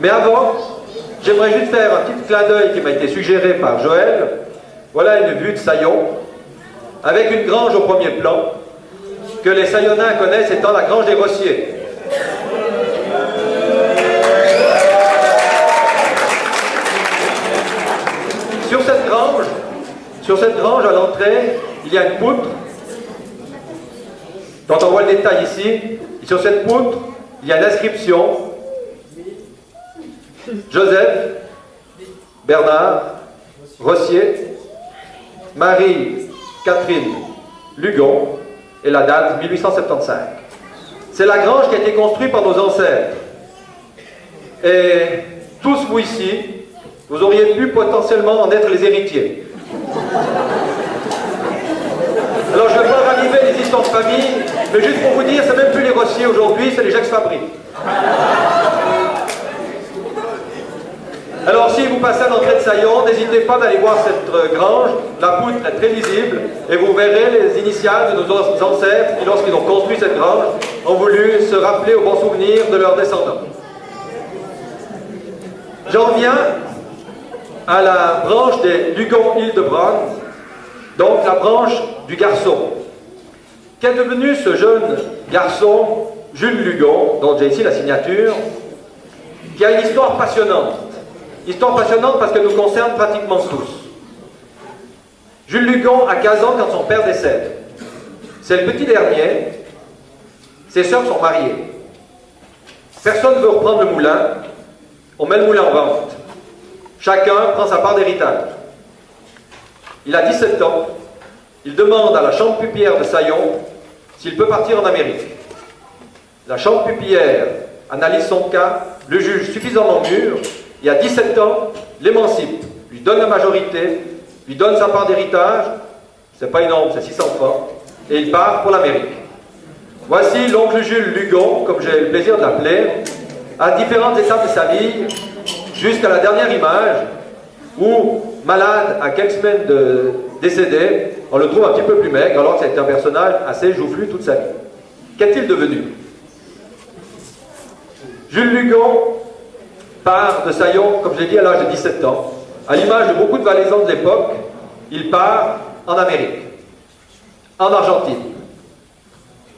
Mais avant, j'aimerais juste faire un petit clin d'œil qui m'a été suggéré par Joël. Voilà une vue de Saillon, avec une grange au premier plan, que les Saillonnins connaissent étant la grange des Rossiers. Sur cette grange, à l'entrée, il y a une poutre, dont on voit le détail ici. Et sur cette poutre, il y a une inscription: Joseph, Bernard, Rossier, Marie, Catherine, Lugon, et la date 1875. C'est la grange qui a été construite par nos ancêtres. Et tous vous ici, vous auriez pu potentiellement en être les héritiers. Alors je ne vais pas raviver les histoires de famille, mais juste pour vous dire, c'est même plus les Rossiers aujourd'hui, c'est les Jacques Fabry. Alors si vous passez à l'entrée de Saillon, n'hésitez pas d'aller voir cette grange. La poutre est très lisible et vous verrez les initiales de nos ancêtres qui, lorsqu'ils ont construit cette grange, ont voulu se rappeler au bon souvenir de leurs descendants. J'en viens à la branche des Lugon-Hildebrand, donc la branche du garçon. Qu'est devenu ce jeune garçon, Jules Lugon, dont j'ai ici la signature, qui a une histoire passionnante. Histoire passionnante parce qu'elle nous concerne pratiquement tous. Jules Lugon a 15 ans quand son père décède. C'est le petit dernier. Ses sœurs sont mariées. Personne ne veut reprendre le moulin. On met le moulin en vente. Chacun prend sa part d'héritage. Il a 17 ans. Il demande à la chambre pupière de Saillon s'il peut partir en Amérique. La chambre pupière analyse son cas, le juge suffisamment mûr, et à 17 ans, l'émancipe, lui donne la majorité, lui donne sa part d'héritage, c'est pas énorme, c'est 600 francs, et il part pour l'Amérique. Voici l'oncle Jules Lugon, comme j'ai le plaisir de l'appeler, à différentes étapes de sa vie, jusqu'à la dernière image, où, malade, à quelques semaines de décédé, on le trouve un petit peu plus maigre, alors que c'est un personnage assez joufflu toute sa vie. Qu'est-il devenu? Jules Lugon part de Saillon, comme je l'ai dit, à l'âge de 17 ans. À l'image de beaucoup de Valaisans de l'époque, il part en Amérique, en Argentine.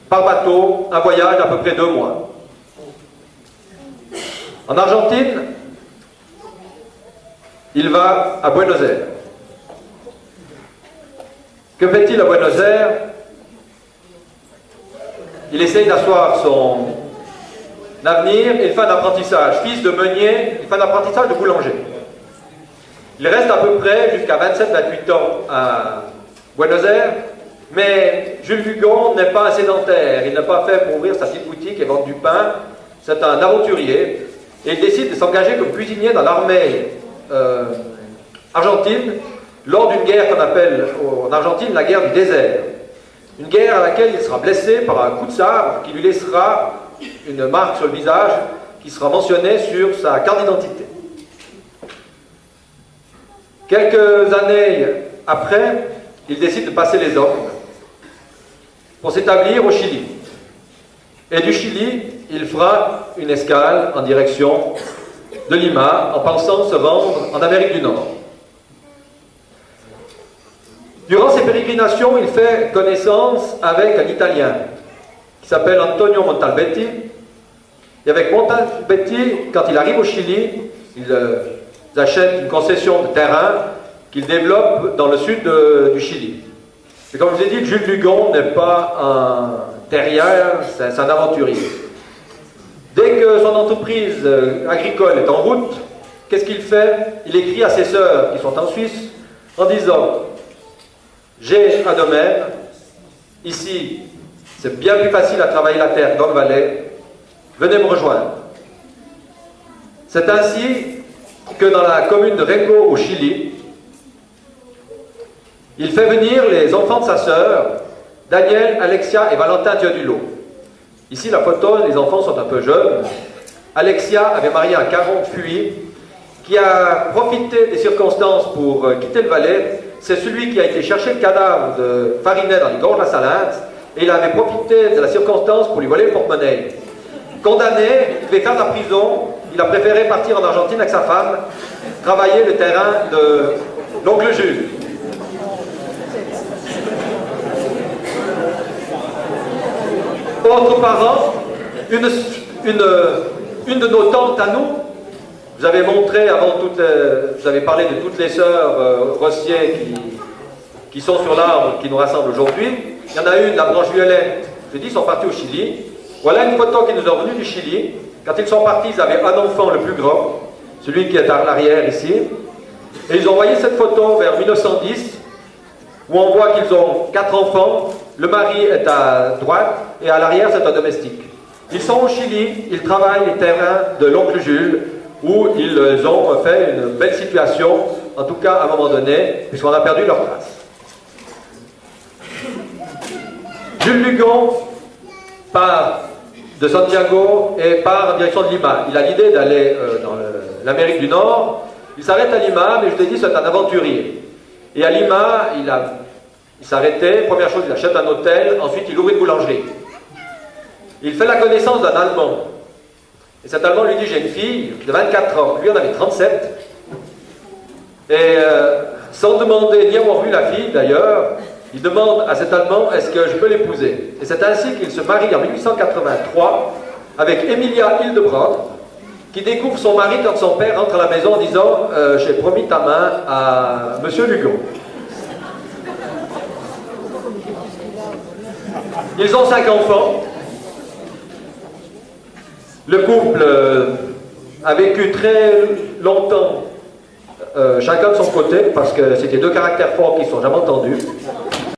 Par bateau, un voyage d'à peu près 2 mois. En Argentine, il va à Buenos Aires. Que fait-il à Buenos Aires? Il essaye d'asseoir son avenir et il fait un apprentissage. Fils de meunier, il fait un apprentissage de boulanger. Il reste à peu près jusqu'à 27-28 ans à Buenos Aires, mais Jules Lugon n'est pas un sédentaire. Il n'a pas fait pour ouvrir sa petite boutique et vendre du pain. C'est un aventurier et il décide de s'engager comme cuisinier dans l'armée argentine lors d'une guerre qu'on appelle en Argentine la guerre du désert. Une guerre à laquelle il sera blessé par un coup de sabre qui lui laissera une marque sur le visage qui sera mentionnée sur sa carte d'identité. Quelques années après, il décide de passer les Andes pour s'établir au Chili. Et du Chili, il fera une escale en direction de Lima en pensant se rendre en Amérique du Nord. Durant ses pérégrinations, il fait connaissance avec un Italien qui s'appelle Antonio Montalbetti. Et avec Montalbetti, quand il arrive au Chili, il achète une concession de terrain qu'il développe dans le sud du Chili. Et comme je vous ai dit, Jules Lugon n'est pas un terrien, c'est un aventurier. Dès que son entreprise agricole est en route, qu'est-ce qu'il fait? Il écrit à ses sœurs qui sont en Suisse en disant: j'ai un domaine, ici c'est bien plus facile à travailler la terre dans le Valais, venez me rejoindre. C'est ainsi que dans la commune de Rengo au Chili, il fait venir les enfants de sa sœur, Daniel, Alexia et Valentin Diodulo. Ici la photo, les enfants sont un peu jeunes. Alexia avait marié un caron fuit qui a profité des circonstances pour quitter le Valais. C'est celui qui a été chercher le cadavre de Farinet dans les gorges de la Salinte, et il avait profité de la circonstance pour lui voler le porte-monnaie. Condamné, il devait faire la prison, il a préféré partir en Argentine avec sa femme, travailler le terrain de l'oncle Jules. Autre parent, une de nos tantes à nous, vous avez montré avant vous avez parlé de toutes les sœurs Rossier qui sont sur l'arbre qui nous rassemble aujourd'hui. Il y en a une, la branche violette, je dis, ils sont partis au Chili. Voilà une photo qui nous est revenue du Chili. Quand ils sont partis, ils avaient un enfant le plus grand, celui qui est à l'arrière ici. Et ils ont envoyé cette photo vers 1910, où on voit qu'ils ont 4 enfants. Le mari est à droite et à l'arrière, c'est un domestique. Ils sont au Chili, ils travaillent les terrains de l'oncle Jules, où ils ont fait une belle situation, en tout cas à un moment donné, puisqu'on a perdu leur trace. Jules Lugon part de Santiago et part en direction de Lima. Il a l'idée d'aller dans l'Amérique du Nord. Il s'arrête à Lima, mais je t'ai dit, c'est un aventurier. Et à Lima, il s'arrêtait. Première chose, il achète un hôtel. Ensuite, il ouvre une boulangerie. Il fait la connaissance d'un Allemand. Et cet Allemand lui dit, j'ai une fille de 24 ans. Lui en avait 37. Et sans demander ni avoir vu la fille d'ailleurs, il demande à cet Allemand, est-ce que je peux l'épouser? Et c'est ainsi qu'il se marie en 1883 avec Emilia Hildebrand, qui découvre son mari quand son père rentre à la maison en disant, j'ai promis ta main à Monsieur Lugon. Ils ont 5 enfants. Le couple a vécu très longtemps, chacun de son côté, parce que c'était 2 caractères forts qui ne sont jamais entendus.